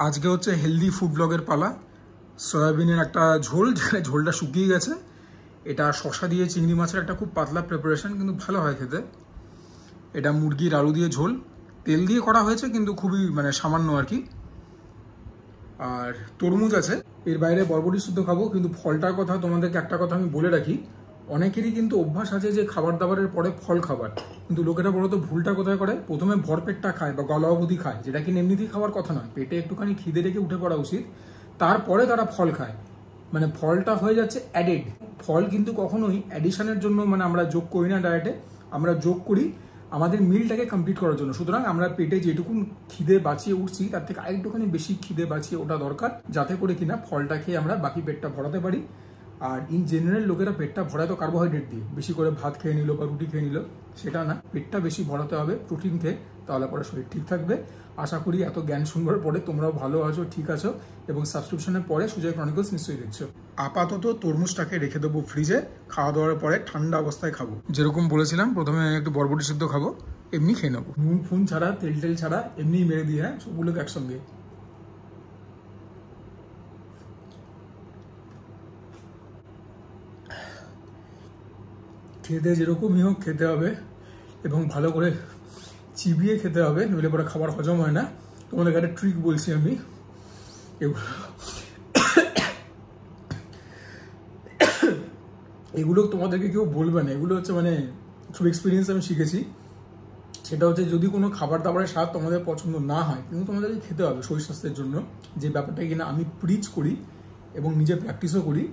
আজকে হচ্ছে healthy food ব্লগের পালা। সয়াবিনের একটা ঝোল, যেখানে ঝোলটা শুকিয়ে গেছে। এটা শশা দিয়ে চিংড়ি মাছের একটা খুব পাতলা প্রিপারেশন, কিন্তু ভালো হয় খেতে। এটা মুরগির আলু দিয়ে ঝোল, তেল দিয়ে করা হয়েছে, কিন্তু খুবই মানে সামান্য আর কি। আর তরমুজ আছে। এর বাইরে বরবটি শুদ্ধ খাবো, কিন্তু ফলটার কথা তোমাদেরকে একটা কথা আমি বলে রাখি, অনেকেরই কিন্তু অভ্যাস আছে যে খাবার দাবারের পরে ফল খাবার, কিন্তু লোকেরা বলতো ভুলটা কোথায় করে, প্রথমে ভরপেটটা খায় বা গলা অবধি খায়, যেটা কি এমনিতেই খাওয়ার কথা নয়। পেটে একটুখানি খিদে রেখে উঠে পড়া উচিত, তারপরে তারা ফল খায়। মানে ফলটা হয়ে যাচ্ছে অ্যাডেড। ফল কিন্তু কখনোই অ্যাডিশনের জন্য মানে আমরা যোগ করি না ডায়েটে, আমরা যোগ করি আমাদের মিলটাকে কমপ্লিট করার জন্য। সুতরাং আমরা পেটে যেটুকু খিদে বাঁচিয়ে উঠছি, তার থেকে আরেকটুখানি বেশি খিদে বাঁচিয়ে ওটা দরকার, যাতে করে কিনা ফলটা খেয়ে আমরা বাকি পেটটা ভরাতে পারি। আর ইন জেনারেল লোকেরা পেটটা ভরায় তো কার্বোহাইড্রেট দিয়ে, বেশি করে ভাত খেয়ে নিল বা রুটি খেয়ে নিল, সেটা না। পেটটা বেশি ভরাতে হবে প্রোটিন খেয়ে, তাহলে পরে শরীর ঠিক থাকবে। আশা করি এত জ্ঞান শুনবার পরে তোমরাও ভালো আছো, ঠিক আছো, এবং সাবস্ক্রিপশনের পরে সুজয় ক্রনিকলস নিশ্চয়ই দেখছো। আপাতত তরমুজটাকে রেখে দেবো ফ্রিজে, খাওয়া দাওয়ার পরে ঠান্ডা অবস্থায় খাবো। যেরকম বলেছিলাম, প্রথমে একটু বরবটি সিদ্ধ খাবো, এমনি খেয়ে নেবো, নুন ফুন ছাড়া, তেল টেল ছাড়া, এমনি মেরে দিয়ে। হ্যাঁ, সবগুলোকে একসঙ্গে। খেতে যেরকমই হোক খেতে হবে, এবং ভালো করে চিবিয়ে খেতে হবে, নইলে পরে খাবার হজম হয় না। তোমাদের একটা ট্রিক বলছি আমি, এগুলো তোমাদেরকে কেউ বলবে না, এগুলো হচ্ছে মানে থ্রু এক্সপিরিয়েন্স আমি শিখেছি। সেটা হচ্ছে, যদি কোনো খাবার দাবারের স্বাদ তোমাদের পছন্দ না হয়, কিন্তু তোমাদেরকে খেতে হবে শরীর স্বাস্থ্যের জন্য, যে ব্যাপারটা কিনা আমি প্রিচ করি এবং নিজে প্র্যাকটিসও করি।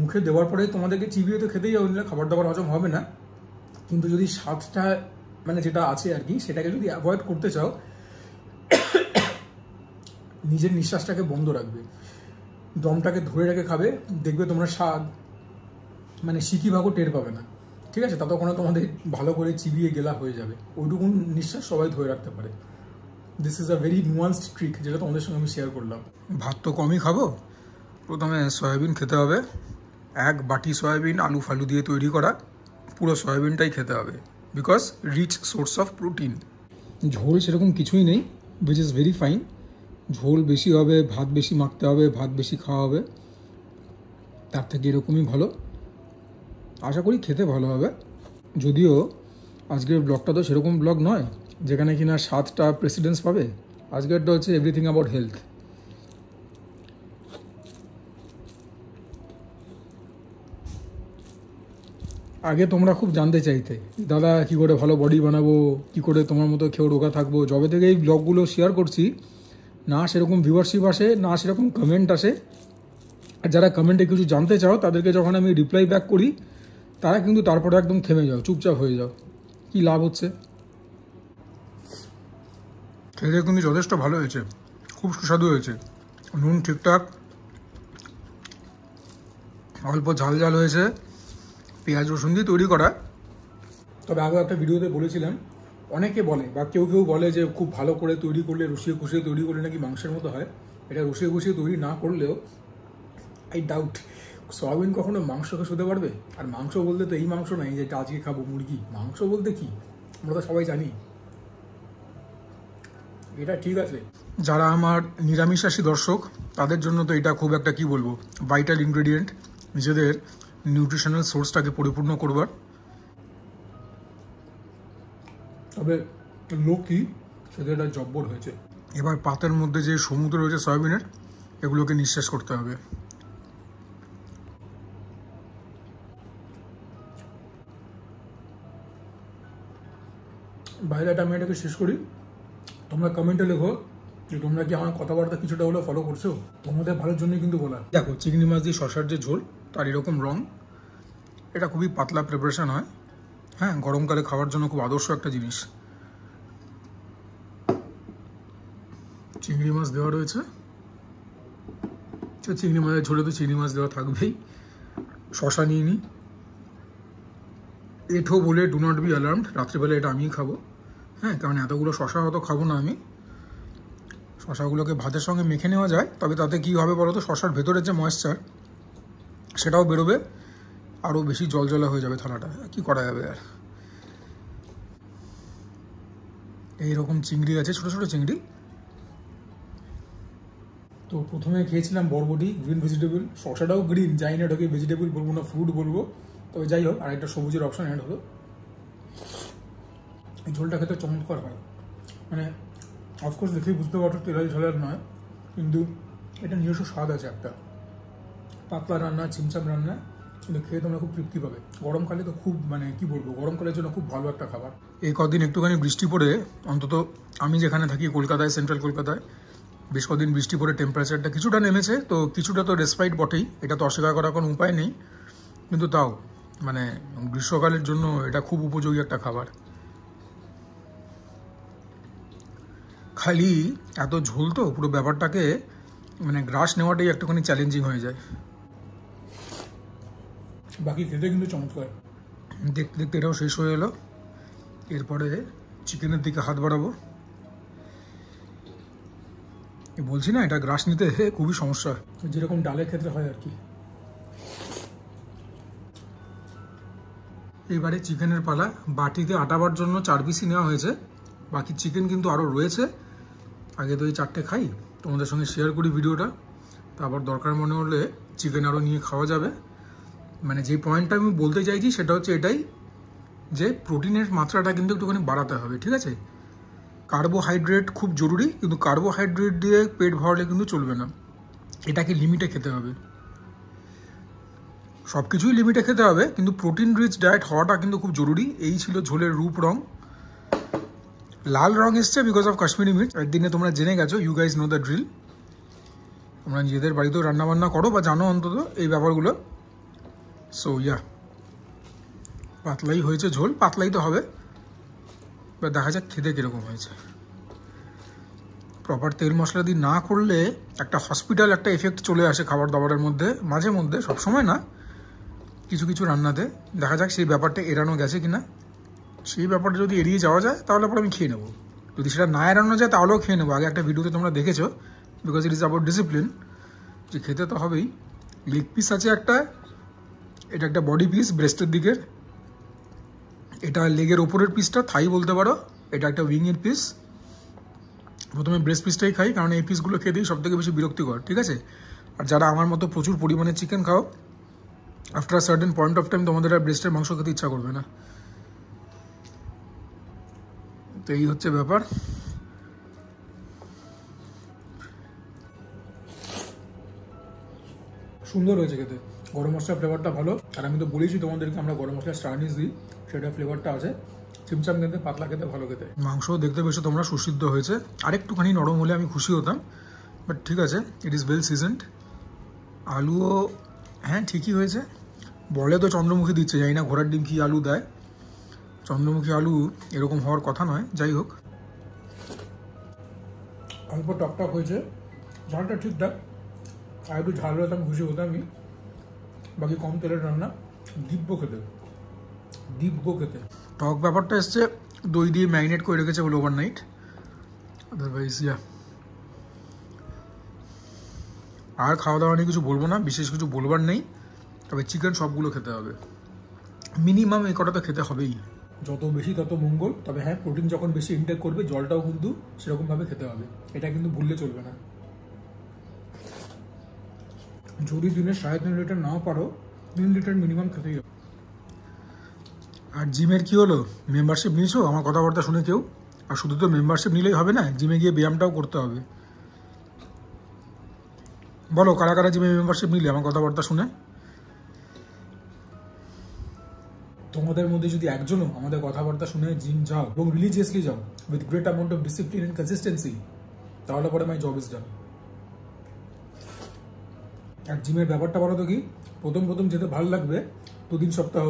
মুখে দেওয়ার পরে তোমাদেরকে চিবিয়ে তো খেতেই হবে, নিলে খাবার দাবার হজম হবে না। কিন্তু যদি স্বাদটা মানে যেটা আছে আর কি, সেটাকে যদি অ্যাভয়েড করতে চাও, নিজের নিঃশ্বাসটাকে বন্ধ রাখবে, দমটাকে ধরে রেখে খাবে, দেখবে তোমরা স্বাদ মানে সিকি ভাগও টের পাবে না। ঠিক আছে, ততক্ষণে তোমাদের ভালো করে চিবিয়ে গেলা হয়ে যাবে। ওইটুকুন নিঃশ্বাস সবাই ধরে রাখতে পারে। This is a very nuanced trick, যেটা তোমাদের সঙ্গে আমি শেয়ার করলাম। ভাত তো কমই খাবো, প্রথমে সয়াবিন খেতে হবে। 1 বাটি সয়াবিন আলু ফালু দিয়ে তৈরি করা, পুরো সয়াবিনটাই খেতে হবে, because rich source of protein. ঝোল সেরকম কিছুই নেই, উইচ ইজ ভেরি ফাইন। ঝোল বেশি হবে, ভাত বেশি মাখতে হবে, ভাত বেশি খাওয়া হবে, তার থেকে এরকমই ভালো। আশা করি খেতে ভালো হবে। যদিও আজকের ব্লগটা তো সেরকম ব্লগ নয় যেখানে কিনা স্বাদটা প্রেসিডেন্স পাবে। আজকেরটা হচ্ছে এভরিথিং অ্যাবাউট হেলথ। আগে তোমরা খুব জানতে চাইতে, দাদা কী করে ভালো বডি বানাবো, কী করে তোমার মতো খেয়েও রোগা থাকবো। যবে থেকে এই ব্লগগুলো শেয়ার করছি, না সেরকম ভিউয়ারশিপ আসে, না সেরকম কমেন্ট আসে। আর যারা কমেন্টে কিছু জানতে চাও, তাদেরকে যখন আমি রিপ্লাই ব্যাক করি, তারা কিন্তু তারপরে একদম থেমে যাও, চুপচাপ হয়ে যাও। কি লাভ হচ্ছে? খেতে কিন্তু যথেষ্ট ভালো হয়েছে, খুব সুস্বাদু হয়েছে। নুন ঠিকঠাক, অল্প ঝাল ঝাল হয়েছে, পেঁয়াজ রসুন দিয়ে তৈরি করা। তবে আগে একটা ভিডিওতে বলেছিলাম, অনেকে বলে বা কেউ কেউ বলে যে খুব ভালো করে তৈরি করলে, রসিয়ে খুশিয়ে তৈরি করলে নাকি মাংসের মতো হয়। এটা রসিয়ে খুশিয়ে তৈরি না করলেও আই ডাউট সয়াবিন কখনো মাংসকে শুতে পারবে। আর মাংস বলতে তো এই মাংস নাই যেটা আজকে খাবো, মুরগি। মাংস বলতে কি আমরা তো সবাই জানি। এটা ঠিক আছে, যারা আমার নিরামিষাশী দর্শক, তাদের জন্য তো এটা খুব একটা কি বলবো ভাইটাল ইনগ্রেডিয়েন্ট, নিজেদের নিউট্রিশনাল সোর্সটাকে পরিপূর্ণ করবার। তবে লোকই সেটা একটা জব্বর হয়েছে। এবার পাতের মধ্যে যে সমুদ্র রয়েছে সয়াবিনের, এগুলোকে নিঃশেষ করতে হবে। বাইরেটা আমি এটাকে শেষ করি। তোমরা কমেন্টে লেখো যে তোমরা কি আমার কথাবার্তা কিছুটা হলেও ফলো করছো। তোমাদের ভালোর জন্যই কিন্তু বলা। দেখো, চিংড়ি মাছ দিয়ে শশার যে ঝোল, তার এরকম রং। এটা খুবই পাতলা প্রিপারেশন হয়। হ্যাঁ, গরমকালে খাওয়ার জন্য খুব আদর্শ একটা জিনিস। চিংড়ি মাছ দেওয়া রয়েছে, চিংড়ি মাছের ঝোলে তো চিংড়ি মাছ দেওয়া থাকবেই। শশা নিয়ে নিই। এঠো বলে ডু নট বি অ্যালার্মড, রাত্রিবেলা এটা আমিই খাবো। হ্যাঁ, কারণ এতগুলো শশা হয়তো খাবো না আমি। শশাগুলোকে ভাতের সঙ্গে মেখে নেওয়া যায়, তবে তাতে কী হবে বলো তো, শশার ভেতরের যে ময়েশ্চার সেটাও বেরোবে, আরও বেশি জলজলা হয়ে যাবে থালাটা। কি করা যাবে আর। এইরকম চিংড়ি আছে, ছোটো ছোটো চিংড়ি। তো প্রথমে খেয়েছিলাম বরবটি, গ্রিন ভেজিটেবল, শসাটাও গ্রিন, যাই না ওটাকে ভেজিটেবল বলবো না, ফ্রুট বলবো, তবে যাই হোক আরেকটা সবুজের অপশন অ্যাড হলো। এই ঝোলটা খেতে চমৎকার হয়, মানে অফকোর্স দেখেই বুঝতে পারছো তেলাল ঝোলার নয়, কিন্তু এটা নিজস্ব স্বাদ আছে একটা, পাতলা রান্না, চিমচাম রান্না, কিন্তু খেয়ে তোমরা খুব তৃপ্তি পাবে। গরমকালে তো খুব মানে কি বলবো, গরমকালের জন্য খুব ভালো একটা খাবার। এই কদিন একটুখানি বৃষ্টি পড়ে, অন্তত আমি যেখানে থাকি কলকাতায়, সেন্ট্রাল কলকাতায়, বেশ কদিন বৃষ্টি পড়ে টেম্পারেচারটা কিছুটা নেমেছে, তো কিছুটা তো রেসপাইট বটেই, এটা তো অস্বীকার করার কোনো উপায় নেই, কিন্তু তাও মানে গ্রীষ্মকালের জন্য এটা খুব উপযোগী একটা খাবার। খালি এত ঝোল তো পুরো ব্যাপারটাকে মানে গ্রাস নেওয়াটাই একটুখানি চ্যালেঞ্জিং হয়ে যায়। বাকি খেতে কিন্তু চমৎকার। দেখতে দেখতে এটাও শেষ হয়ে এলো, এরপরে চিকেনের দিকে হাত বাড়াবো। বলছি না, এটা গ্রাস নিতে খুবই সমস্যা, যেরকম ডালের ক্ষেত্রে হয় আর কি। এবারে চিকেনের পালা। বাটিতে আটাবার জন্য 4 পিসই নেওয়া হয়েছে, বাকি চিকেন কিন্তু আরও রয়েছে। আগে তো এই 4টে খাই, তোমাদের সঙ্গে শেয়ার করি ভিডিওটা, তারপর দরকার মনে হলে চিকেন আরও নিয়ে খাওয়া যাবে। মানে যে পয়েন্টটা আমি বলতে চাইছি সেটা হচ্ছে এটাই, যে প্রোটিনের মাত্রাটা কিন্তু একটুখানি বাড়াতে হবে, ঠিক আছে? কার্বোহাইড্রেট খুব জরুরি, কিন্তু কার্বোহাইড্রেট দিয়ে পেট ভরলে কিন্তু চলবে না, এটাকে লিমিটে খেতে হবে। সব কিছুই লিমিটে খেতে হবে, কিন্তু প্রোটিন রিচ ডায়েট হওয়াটা কিন্তু খুব জরুরি। এই ছিল ঝোলের রূপ রং। লাল রং এসছে বিকজ অফ কাশ্মীরি মির্চ। একদিনে তোমরা জেনে গেছো, you guys know the drill. তোমরা নিজেদের বাড়িতেও রান্নাবান্না করো বা জানো অন্তত এই ব্যাপারগুলো। সো ইয়া, পাতলাই হয়েছে ঝোল, পাতলাই তো হবে, বা দেখা যাক খেতে কীরকম হয়েছে। প্রপার তেল মশলা দিয়ে না করলে একটা হসপিটাল একটা এফেক্ট চলে আসে খাবার দাবারের মধ্যে, মাঝে মধ্যে, সবসময় না, কিছু কিছু রান্নাতে। দেখা যাক সেই ব্যাপারটা এড়ানো গেছে কিনা। সেই ব্যাপারটা যদি এড়িয়ে যাওয়া যায় তাহলে পরে আমি খেয়ে নেবো, যদি সেটা না এড়ানো যায় তাহলেও খেয়ে নেবো। আগে একটা ভিডিওতে তোমরা দেখেছো, because it is about discipline, যে খেতে তো হবেই। লেগ পিস আছে একটা, এটা একটা বডি পিস ব্রেস্টের দিকের, এটা লেগের ওপরের পিসটা, থাই বলতে পারো। এটা একটা উইংয়ের পিস। প্রথমে ব্রেস্ট পিসটাই খাই, কারণ এই পিসগুলো খেতেই সব থেকে বেশি বিরক্তিকর, ঠিক আছে? আর যারা আমার মতো প্রচুর পরিমাণে চিকেন খাও, after a certain point of time তোমাদের আর ব্রেস্টের মাংস খেতে ইচ্ছা করবে না। তো এই হচ্ছে ব্যাপার। সুন্দর হয়েছে খেতে, গরম মশলার ফ্লেভারটা ভালো। আর আমি তো বলেছি তোমাদেরকে আমরা গরম মশলা স্টারনিস দিই, সেটা ফ্লেভারটা আছে। চিমচাম খেতে, পাতলা খেতে, ভালো খেতে। মাংস দেখতে বেশি তোমরা সুসিদ্ধ হয়েছে, আরেকটুখানি নরম হলে আমি খুশি হতাম, বাট ঠিক আছে, ইট ইজ ওয়েল সিজনড। আলুও হ্যাঁ ঠিকই হয়েছে। বলে তো চন্দ্রমুখী দিচ্ছে, জানি না ঘোড়ার ডিম কি আলু দেয়, চন্দ্রমুখী আলু এরকম হওয়ার কথা নয়, যাই হোক। অল্প টকটক হয়েছে, ঝালটা ঠিকঠাক, আর একটু ঝাল হলে আমি খুশি হতামই। বাকি কম তেলের রান্না, দিব্য খেতে, দিব্য খেতে। টক ব্যাপারটা এসছে দই দিয়ে ম্যারিনেট করে রেখেছে বলে ওভারনাইট, আদারওয়াইজ ইয়া। আর খাওয়া দাওয়া নিয়ে কিছু বলবো না, বিশেষ কিছু বলবার নেই। তবে চিকেন সবগুলো খেতে হবে, মিনিমাম এই কটা তো খেতে হবেই। যত বেশি তত মঙ্গল। তবে হ্যাঁ, প্রোটিন যখন বেশি ইনটেক করবে, জলটাও কিন্তু সেরকমভাবে খেতে হবে, এটা কিন্তু ভুললে চলবে না। যদি দিনে 3.5 লিটার নাও পারো, 3 লিটার মিনিমাম খেতেই হবে। আর জিমের কি হলো, মেম্বারশিপ নিয়েছো আমার কথাবার্তা শুনে কেউ? আর শুধু তো মেম্বারশিপ নিলেই হবে না, জিমে গিয়ে ব্যায়ামটাও করতে হবে। বলো কারা কারা জিমে মেম্বারশিপ নিলে আমার কথাবার্তা শুনে? তোমাদের মধ্যে যদি একজনও আমাদের কথাবার্তা শুনে জিম যাও এবং রিলিজিয়াসলি যাও with great amount of discipline and consistency, তাহলে পরে মাই জব ইজ ডান। আর জিমের ব্যাপারটা বলো তো কি, প্রথম প্রথম যেতে ভালো লাগবে 2-3 সপ্তাহ,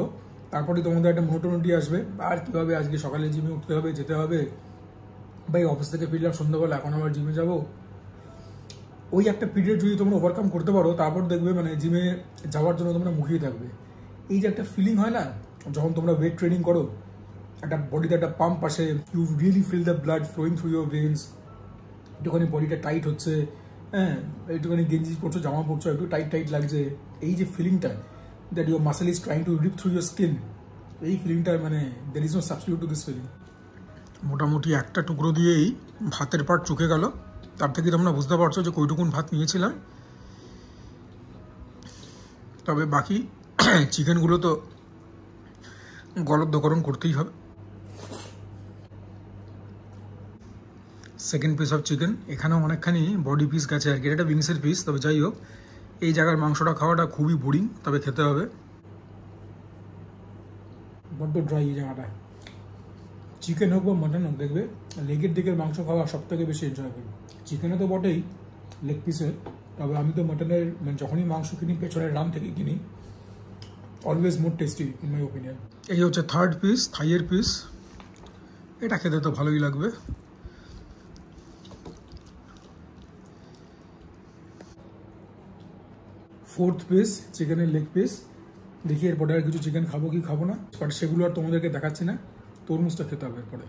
তারপরে তোমাদের একটা মোনোটোনিটি আসবে। আর কীভাবে আজকে সকালে জিমে উঠতে হবে, যেতে হবে, ভাই অফিস থেকে ফিরলাম সন্ধ্যাবেলা, এখন আবার জিমে যাবো। ওই একটা পিরিয়ড যদি তোমরা ওভারকাম করতে পারো, তারপর দেখবে মানে জিমে যাওয়ার জন্য তোমরা মুখিয়ে থাকবে। এই যে একটা ফিলিং হয় না যখন তোমরা ওয়েট ট্রেনিং করো, একটা বডিতে একটা পাম্প আসে, you really feel the blood flowing through your veins, একটুখানি বডিটা টাইট হচ্ছে, হ্যাঁ একটুখানি গেঞ্জি পরছো, জামা পরছো, একটু টাইট টাইট লাগছে, এই যে ফিলিংটা, that your muscle is trying to rip through your skin, এই ফিলিংটা মানে there is no substitute to this feeling. মোটামুটি একটা টুকরো দিয়েই ভাতের পাট চুকে গেল। তার থেকে তোমরা বুঝতে পারছো যে কইটুকুন ভাত নিয়েছিলাম। তবে বাকি চিকেনগুলো তো গলদকরণ করতেই হবে। সেকেন্ড পিস অফ চিকেন, এখানেও অনেকখানি বডি পিস গেছে আর কি, এটা উইংসের পিস। তবে যাই হোক, এই জায়গার মাংসটা খাওয়াটা খুবই বোরিং, তবে খেতে হবে। বড্ড ড্রাই এই জায়গাটা। চিকেন হোক বা মাটন হোক, দেখবে লেগের দিকের মাংস খাওয়া সব থেকে বেশি এনজয়েবল। চিকেনে তো বটেই, লেগ পিসের, তবে আমি তো মাটনের মানে যখনই মাংস কিনি পেছনের রাম থেকে কিনি, always more tasty in my opinion. এই হচ্ছে থার্ড পিস, থাইয়ের পিস। এটা খেতে তো ভালোই লাগবে। ফোর্থ পিস, চিকেনের লেগ পিস। দেখি এরপরে আর কিছু চিকেন খাবো কি খাবো না, বাট সেগুলো আর তোমাদেরকে দেখাচ্ছি না। তরমুজটা খেতে হবে এরপরে।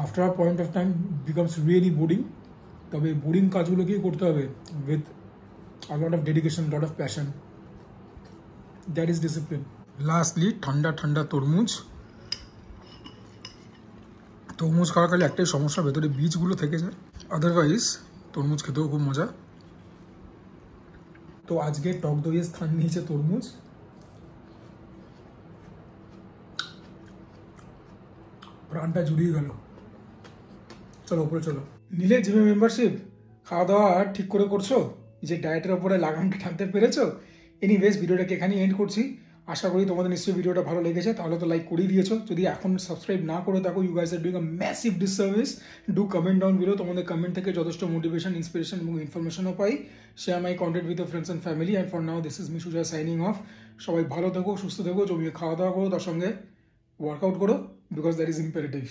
After a point of time becomes really boring, তবে বোরিং কাজগুলোকেই করতে হবে with a lot of dedication, lot of passion, that is discipline. Lastly ঠান্ডা ঠান্ডা তরমুজ। তরমুজ খাওয়াকালে একটাই সমস্যা, ভেতরে বীজগুলো থেকে যায়, আদারওয়াইজ তরমুজ খেতেও খুব মজা। তো আজকে টক দইয়ের স্থান নিয়েছে তরমুজ। প্রাণটা জুড়িয়ে গেল। চলো উপরে চলো। নিলে জিমে মেম্বারশিপ, খাওয়া দাওয়া ঠিক করে করছো, যে ডায়েটের ওপরে লাগামটা টানতে পেরেছো। এনিওয়েজ, ভিডিওটাকে এখানেই এন্ড করছি। আশা করি তোমাদের নিশ্চয়ই ভিডিওটা ভালো লেগেছে, তাহলে তো লাইক করেই দিয়েছো। যদি এখন সাবস্ক্রাইব না করে থাকো, you guys are doing a massive disservice. Do comment down below, তোমাদের কমেন্ট থেকে যথেষ্ট মোটিভেশন, ইন্সপিরেশন এবং ইনফরমেশনও পাই। Share my content with friends and family, and for now this is me Sujoy signing off. সবাই ভালো থেকো, সুস্থ থেকো, জমিয়ে খাওয়া দাওয়া করো, তার সঙ্গে ওয়ার্কআউট করো, বিকজ দ্যাট ইজ ইম্পারেটিভ।